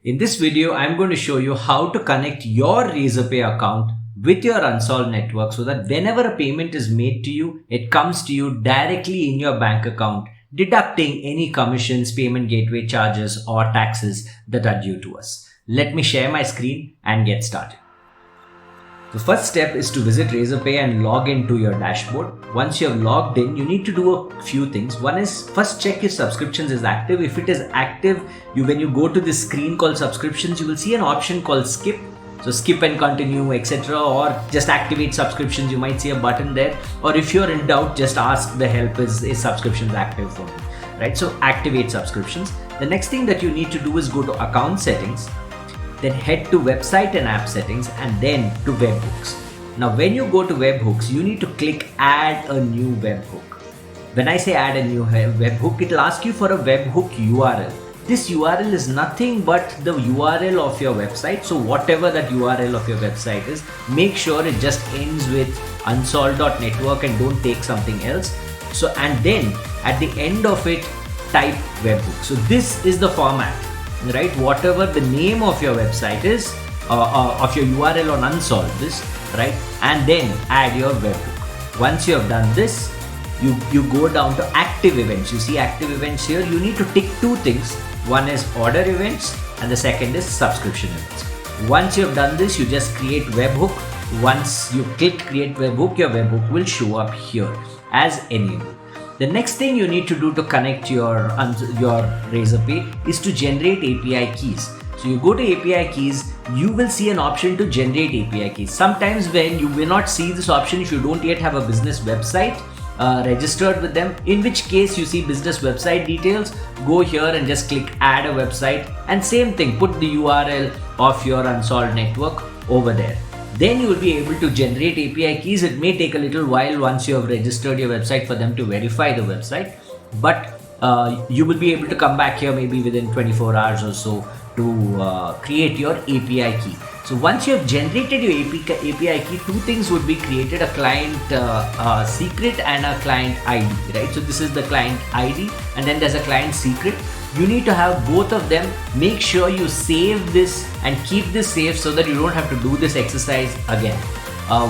In this video, I'm going to show you how to connect your Razorpay account with your Unsolved Network so that whenever a payment is made to you, it comes to you directly in your bank account, deducting any commissions, payment gateway charges, or taxes that are due to us. Let me share my screen and get started. The first step is to visit Razorpay and log into your dashboard. Once you have logged in, you need to do a few things. One is first check if subscriptions is active. If it is active, when you go to this screen called subscriptions, you will see an option called skip. So skip and continue, etc. or just activate subscriptions. You might see a button there. Or if you're in doubt, just ask the help, is subscriptions active for me? Right? So activate subscriptions. The next thing that you need to do is go to account settings. Then head to website and app settings and then to webhooks. Now when you go to webhooks, you need to click add a new webhook. When I say add a new webhook, it will ask you for a webhook URL. This URL is nothing but the URL of your website. So whatever that URL of your website is, make sure it just ends with unsolved.network and don't take something else. So and then at the end of it, type webhook. So this is the format. Right, whatever the name of your website is, of your URL on Unsolved this, right, and then add your webhook. Once you have done this, you go down to active events. You see active events here. You need to tick two things. One is order events and the second is subscription events. Once you have done this, you just create webhook. Once you click create webhook, your webhook will show up here as enabled. The next thing you need to do to connect your Razorpay is to generate API keys. So you go to API keys, you will see an option to generate API keys. Sometimes when you will not see this option if you don't yet have a business website registered with them, in which case you see business website details, go here and just click add a website and same thing, put the URL of your Unsolved network over there. Then you will be able to generate API keys. It may take a little while once you have registered your website for them to verify the website, but you will be able to come back here maybe within 24 hours or so to create your API key. So once you have generated your API key, two things would be created: a client secret and a client ID, right? So this is the client ID and then there's a client secret. You need to have both of them. Make sure you save this and keep this safe so that you don't have to do this exercise again.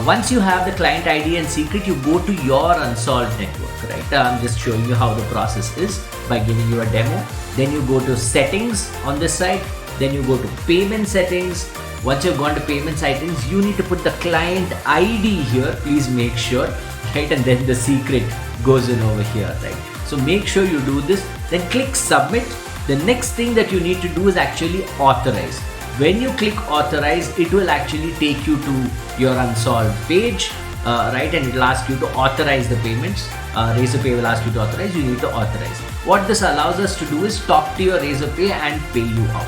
Once you have the client ID and secret, you go to your Unsolved network, right? I'm just showing you how the process is by giving you a demo. Then you go to settings on this side. Then you go to payment settings. Once you've gone to payment settings, you need to put the client ID here. Please make sure, right? And then the secret goes in over here, right? So make sure you do this, then click submit. The next thing that you need to do is actually authorize. When you click authorize, it will actually take you to your Unsolved page, right? And it will ask you to authorize the payments. Razorpay will ask you to authorize, you need to authorize. What this allows us to do is talk to your Razorpay and pay you out.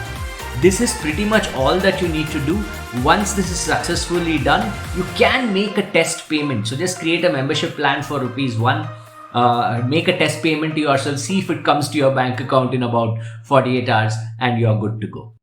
This is pretty much all that you need to do. Once this is successfully done, you can make a test payment. So just create a membership plan for ₹1. Make a test payment to yourself, see if it comes to your bank account in about 48 hours and you're good to go.